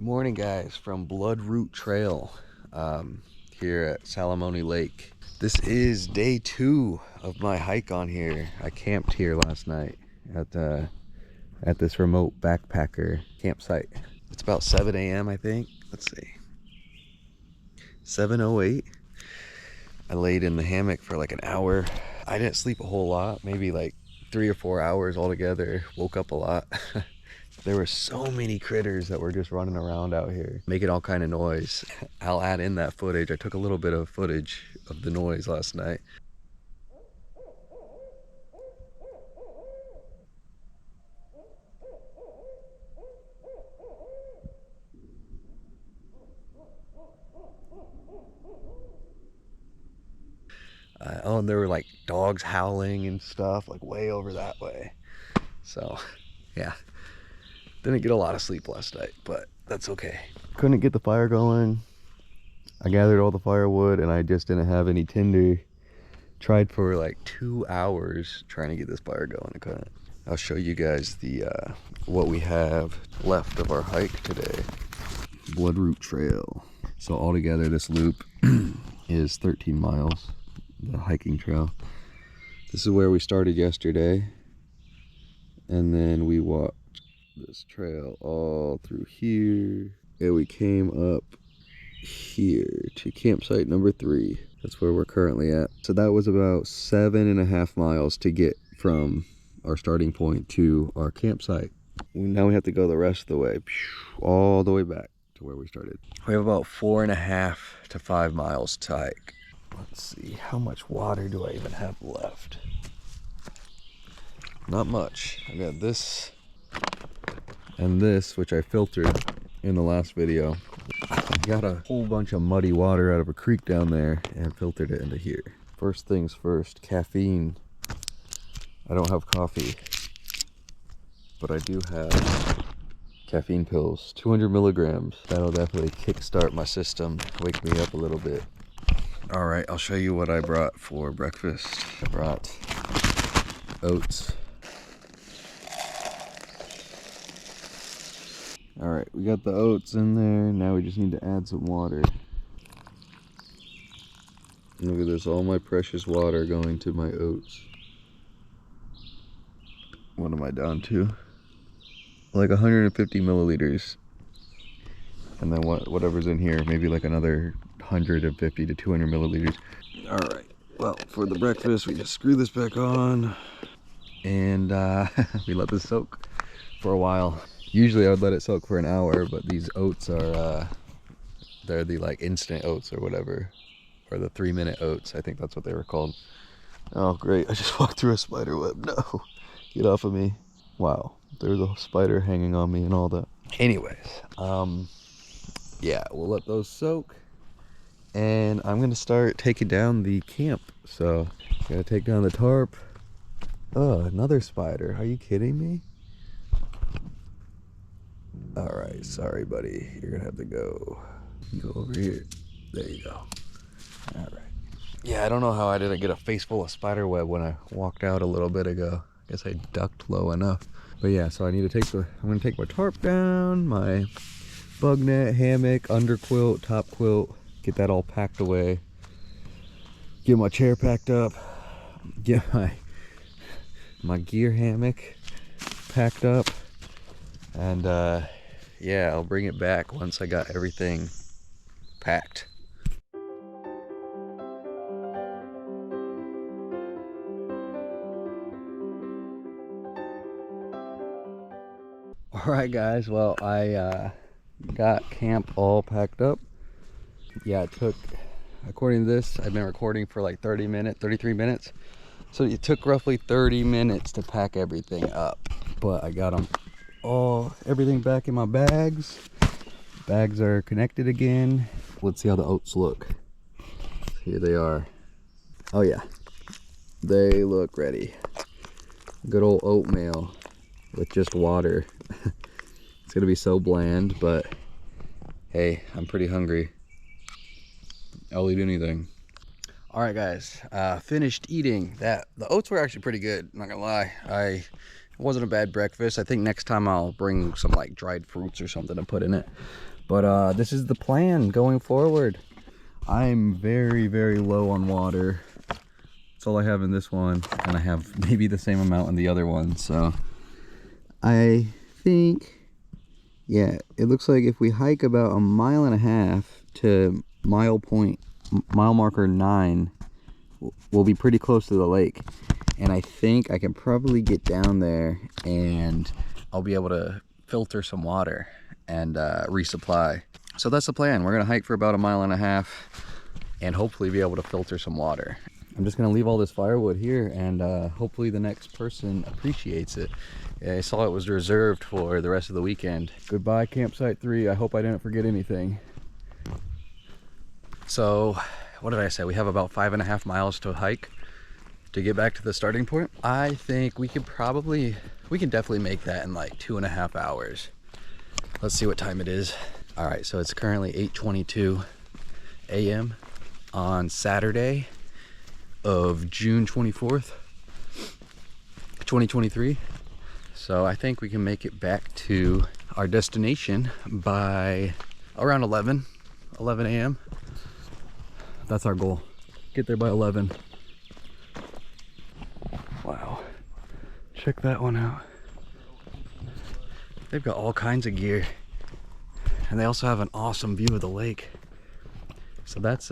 Good morning, guys, from Bloodroot Trail here at Salamonie Lake. This is day 2 of my hike on here. I camped here last night at this remote backpacker campsite. It's about 7 a.m. I think. Let's see, 7:08. I laid in the hammock for like an hour. I didn't sleep a whole lot, maybe like 3 or 4 hours altogether. Woke up a lot. There were so many critters that were just running around out here, making all kind of noise. I'll add in that footage. I took a little bit of footage of the noise last night. Oh, and there were like dogs howling and stuff, like way over that way. So, yeah. Didn't get a lot of sleep last night, but that's okay. Couldn't get the fire going. I gathered all the firewood and I just didn't have any tinder. Tried for like 2 hours trying to get this fire going. I couldn't. I'll show you guys the what we have left of our hike today. Bloodroot Trail. So altogether this loop is 13 miles, the hiking trail. This is where we started yesterday, and then we walked this trail all through here, and we came up here to campsite number 3. That's where we're currently at. So that was about 7.5 miles to get from our starting point to our campsite. Now we have to go the rest of the way, all the way back to where we started. We have about 4.5 to 5 miles to hike. Let's see, how much water do I even have left? Not much. I got this and this, which I filtered in the last video. I got a whole bunch of muddy water out of a creek down there and filtered it into here. First things first, caffeine. I don't have coffee, but I do have caffeine pills, 200 milligrams. That'll definitely kickstart my system, wake me up a little bit. All right, I'll show you what I brought for breakfast. I brought oats. All right, we got the oats in there. Now we just need to add some water. Look at this, all my precious water going to my oats. What am I down to? Like 150 milliliters. And then whatever's in here, maybe like another 150 to 200 milliliters. All right, well, for the breakfast, we just screw this back on and we let this soak for a while. Usually I would let it soak for an hour, but these oats are, they're the like instant oats or whatever, or the 3-minute oats. I think that's what they were called. Oh, great. I just walked through a spider web. No, get off of me. Wow. There's a spider hanging on me and all that. Anyways, yeah, we'll let those soak. And I'm going to start taking down the camp. So, gotta take down the tarp. Oh, another spider. Are you kidding me? All right, sorry, buddy. You're gonna have to go over here. There you go. All right. Yeah, I don't know how I didn't get a face full of spider web when I walked out a little bit ago. I guess I ducked low enough. But yeah, so I need to take I'm gonna take my tarp down, my bug net, hammock, under quilt, top quilt, get that all packed away. Get my chair packed up. Get my gear hammock packed up. And yeah, I'll bring it back once I got everything packed. All right, guys, well, I got camp all packed up. Yeah, it took, according to this, I've been recording for like 33 minutes. So it took roughly 30 minutes to pack everything up. But I got everything back in my bags. Bags are connected again. Let's see how the oats look. Here they are. Oh yeah, they look ready. Good old oatmeal with just water. It's gonna be so bland, but hey, I'm pretty hungry. I'll eat anything. All right, guys, finished eating that. The oats were actually pretty good, not gonna lie. I wasn't a bad breakfast. I think next time I'll bring some like dried fruits or something to put in it. But this is the plan going forward. I'm very, very low on water. That's all I have in this one, and I have maybe the same amount in the other one. So I think, yeah, it looks like if we hike about 1.5 miles to mile marker 9, we'll be pretty close to the lake. And I think I can probably get down there and I'll be able to filter some water and resupply. So that's the plan. We're gonna hike for about 1.5 miles and hopefully be able to filter some water. I'm just gonna leave all this firewood here, and hopefully the next person appreciates it. I saw it was reserved for the rest of the weekend. Goodbye, campsite 3. I hope I didn't forget anything. So, what did I say? We have about 5.5 miles to hike to get back to the starting point. I think we can definitely make that in like 2.5 hours. Let's see what time it is. All right, so it's currently 8:22 a.m. on Saturday of June 24th, 2023. So I think we can make it back to our destination by around 11 a.m. That's our goal. Get there by 11. Wow, check that one out. They've got all kinds of gear, and they also have an awesome view of the lake. So that's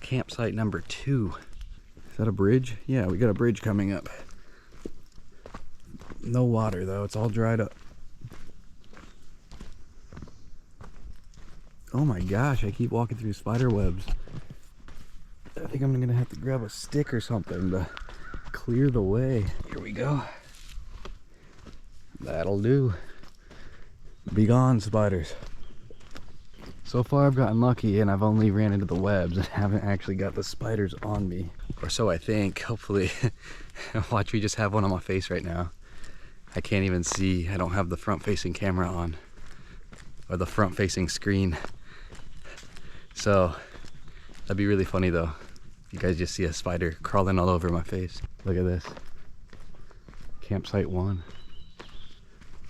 campsite number 2. Is that a bridge? Yeah, we got a bridge coming up. No water though, it's all dried up. Oh my gosh, I keep walking through spider webs. I think I'm gonna have to grab a stick or something to clear the way. Here we go. That'll do. Be gone, spiders. So far I've gotten lucky and I've only ran into the webs and haven't actually got the spiders on me. Or so I think, hopefully. Watch, we just have one on my face right now. I can't even see, I don't have the front facing camera on. Or the front facing screen. So, that'd be really funny though. You guys just see a spider crawling all over my face. Look at this. Campsite 1.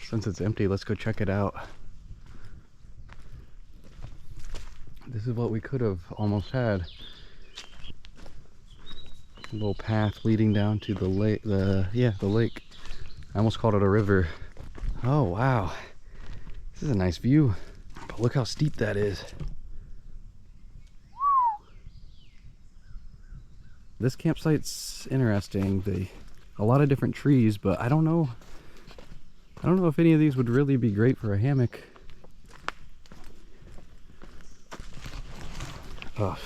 Since it's empty, let's go check it out. This is what we could have almost had. A little path leading down to the lake. The lake. I almost called it a river. Oh wow, this is a nice view. But look how steep that is. This campsite's interesting. A lot of different trees, but I don't know if any of these would really be great for a hammock. Oh,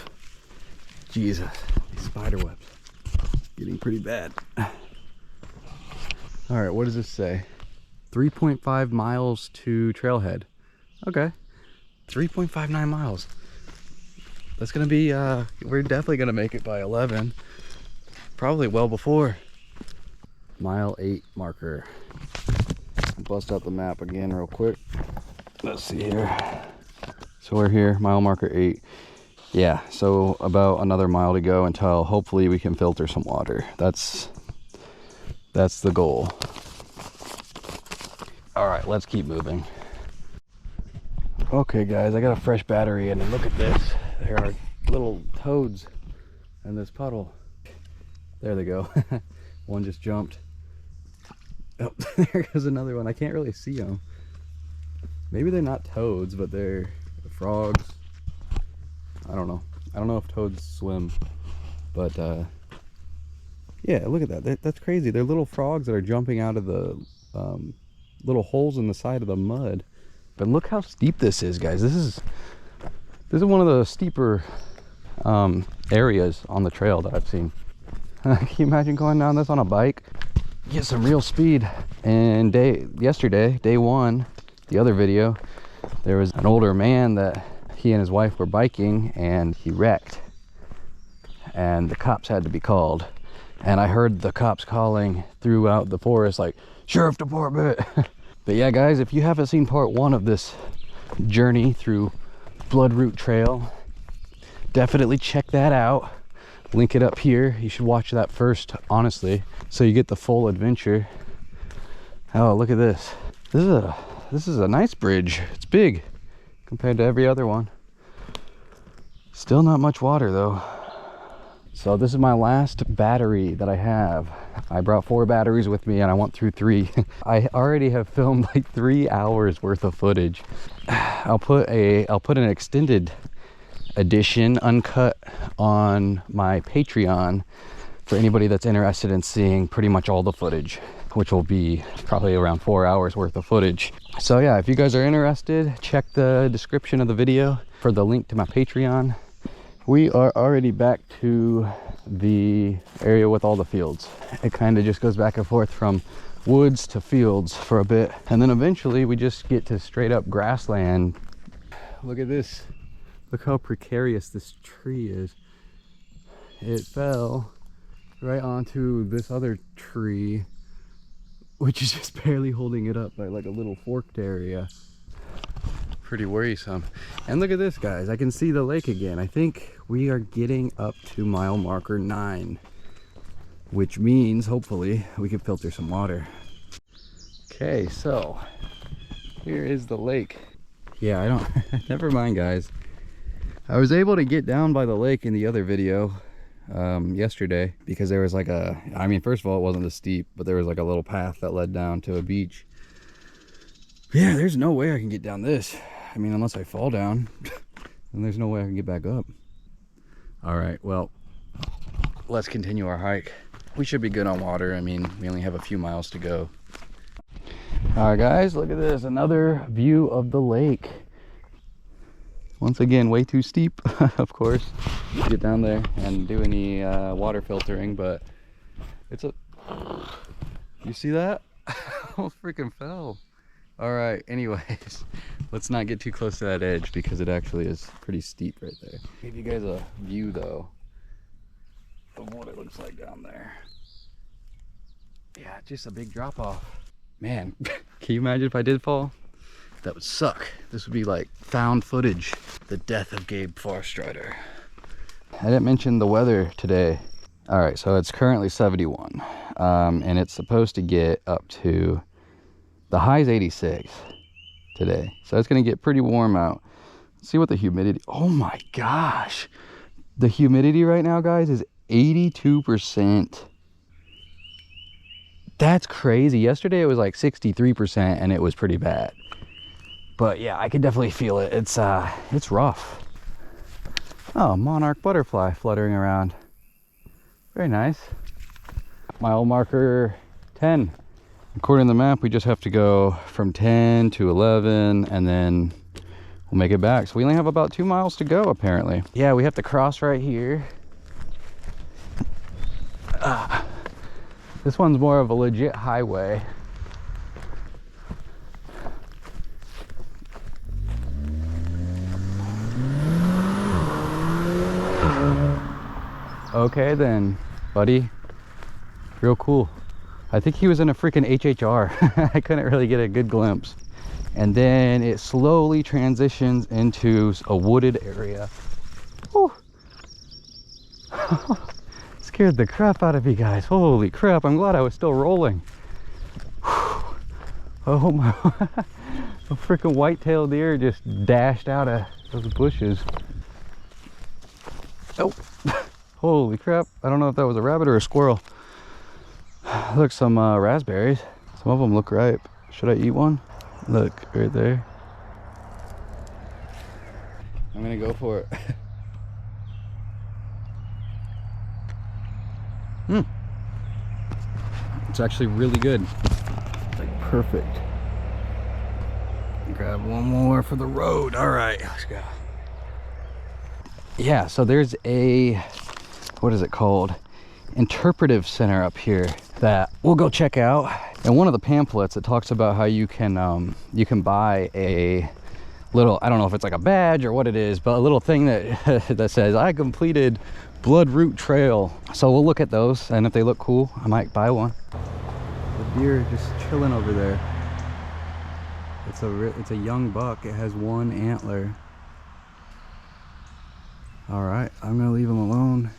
Jesus, these spider webs getting pretty bad. All right, what does this say? 3.5 miles to trailhead. Okay, 3.59 miles. That's gonna be, we're definitely gonna make it by 11. Probably well before. Mile 8 marker. Bust out the map again real quick. Let's see here. So we're here, mile marker 8. Yeah, so about another mile to go until hopefully we can filter some water. That's the goal. All right, let's keep moving. Okay guys, I got a fresh battery in, and look at this. There are little toads in this puddle. There they go. One just jumped. Oh, there goes another one. I can't really see them. Maybe they're not toads, but they're frogs. I don't know. I don't know if toads swim, but yeah, look at that. That's crazy. They're little frogs that are jumping out of the little holes in the side of the mud. But look how steep this is, guys. This is one of the steeper areas on the trail that I've seen. Can you imagine going down this on a bike? Get some real speed. And yesterday, day 1, the other video, there was an older man that he and his wife were biking and he wrecked. And the cops had to be called. And I heard the cops calling throughout the forest like, "Sheriff Department." But yeah, guys, if you haven't seen part 1 of this journey through Bloodroot Trail, definitely check that out. link it up here. You should watch that first, honestly, so you get the full adventure. Oh, look at this. This is a nice bridge. It's big compared to every other one. Still not much water though. So this is my last battery that I have. I brought 4 batteries with me and I went through 3. I already have filmed like 3 hours worth of footage. I'll put an extended edition uncut on my Patreon for anybody that's interested in seeing pretty much all the footage, which will be probably around 4 hours worth of footage. So yeah, if you guys are interested, check the description of the video for the link to my Patreon. We are already back to the area with all the fields. It kind of just goes back and forth from woods to fields for a bit, and then eventually we just get to straight up grassland. Look at this. Look how precarious this tree is. It fell right onto this other tree, which is just barely holding it up by like a little forked area. Pretty worrisome. And look at this, guys. I can see the lake again. I think we are getting up to mile marker 9, which means hopefully we can filter some water. Okay, so here is the lake. Yeah, I don't never mind, guys. I was able to get down by the lake in the other video yesterday because there was like a, I mean, first of all, it wasn't this steep, but there was like a little path that led down to a beach. Yeah, there's no way I can get down this. I mean, unless I fall down, and there's no way I can get back up. All right, well, let's continue our hike. We should be good on water. I mean, we only have a few miles to go. All right, guys, look at this. Another view of the lake. Once again, way too steep, of course, to get down there and do any water filtering, but it's a... You see that? Almost freaking fell. All right, anyways, let's not get too close to that edge because it actually is pretty steep right there. Give you guys a view though of what it looks like down there. Yeah, just a big drop off. Man, can you imagine if I did fall? That would suck. This would be like found footage. The death of Gabe Forstrider. I didn't mention the weather today. All right, so it's currently 71, and it's supposed to get up to, the high's 86 today. So it's gonna get pretty warm out. Let's see what the humidity, oh my gosh. The humidity right now, guys, is 82%. That's crazy. Yesterday it was like 63% and it was pretty bad. But yeah, I can definitely feel it. It's rough. Oh, monarch butterfly fluttering around. Very nice. Mile marker 10. According to the map, we just have to go from 10 to 11 and then we'll make it back. So we only have about 2 miles to go, apparently. Yeah, we have to cross right here. This one's more of a legit highway. Okay then, buddy. Real cool. I think he was in a freaking HHR. I couldn't really get a good glimpse. And then it slowly transitions into a wooded area. Whew. Scared the crap out of me, guys. Holy crap, I'm glad I was still rolling. Whew. Oh my, a freaking white-tailed deer just dashed out of those bushes. Oh, holy crap. I don't know if that was a rabbit or a squirrel. Look, some raspberries. Some of them look ripe. Should I eat one? Look, right there. I'm gonna go for it. It's actually really good. It's like perfect. Grab one more for the road. All right, let's go. Yeah, so there's a, what is it called? Interpretive center up here that we'll go check out. And one of the pamphlets, it talks about how you can buy a little, I don't know if it's like a badge or what it is, but a little thing that that says I completed Blood Root Trail. So we'll look at those, and if they look cool, I might buy one. The deer is just chilling over there. It's a young buck. It has one antler. All right, I'm gonna leave him alone.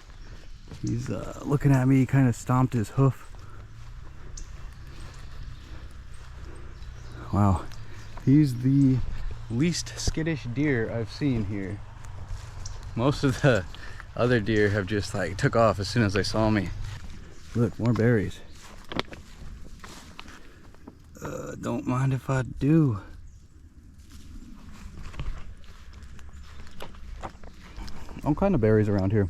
He's looking at me, kind of stomped his hoof. Wow, he's the least skittish deer I've seen here. Most of the other deer have just like took off as soon as they saw me. Look, more berries. Don't mind if I do. All kind of berries around here.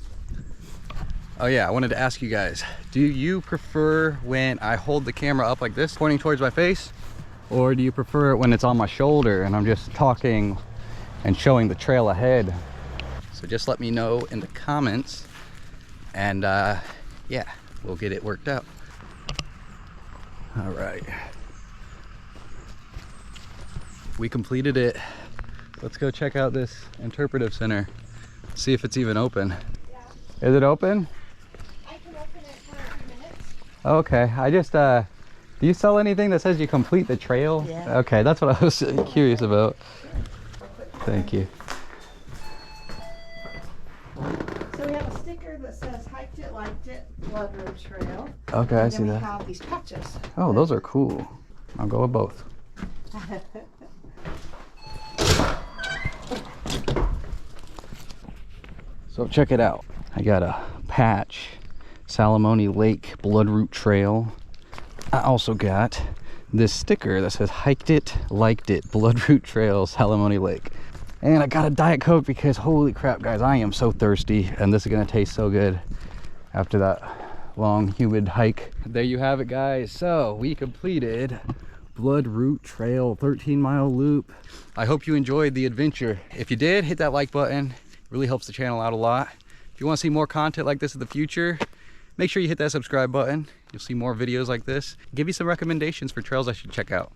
Oh yeah, I wanted to ask you guys, do you prefer when I hold the camera up like this, pointing towards my face? Or do you prefer it when it's on my shoulder and I'm just talking and showing the trail ahead? So just let me know in the comments, and yeah, we'll get it worked out. All right. We completed it. Let's go check out this interpretive center. See if it's even open. Yeah. Is it open? I can open it for a few minutes. Okay, I just, do you sell anything that says you complete the trail? Yeah. Okay, that's what I was curious about. Thank you. So we have a sticker that says hiked it, liked it, Blood Road Trail. Okay, I see And then that. we have these patches. Oh, those are cool. I'll go with both. So check it out. I got a patch, Salamonie Lake Bloodroot Trail. I also got this sticker that says hiked it, liked it, Bloodroot Trail, Salamonie Lake. And I got a Diet Coke because holy crap, guys, I am so thirsty, and this is gonna taste so good after that long, humid hike. There you have it, guys. So we completed Bloodroot Trail 13-mile loop. I hope you enjoyed the adventure. If you did, hit that like button. It really helps the channel out a lot. If you want to see more content like this in the future, make sure you hit that subscribe button. You'll see more videos like this. Give you some recommendations for trails I should check out.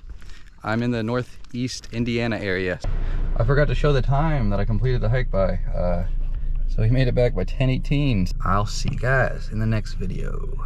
I'm in the northeast Indiana area. I forgot to show the time that I completed the hike by. So we made it back by 10:18. I'll see you guys in the next video.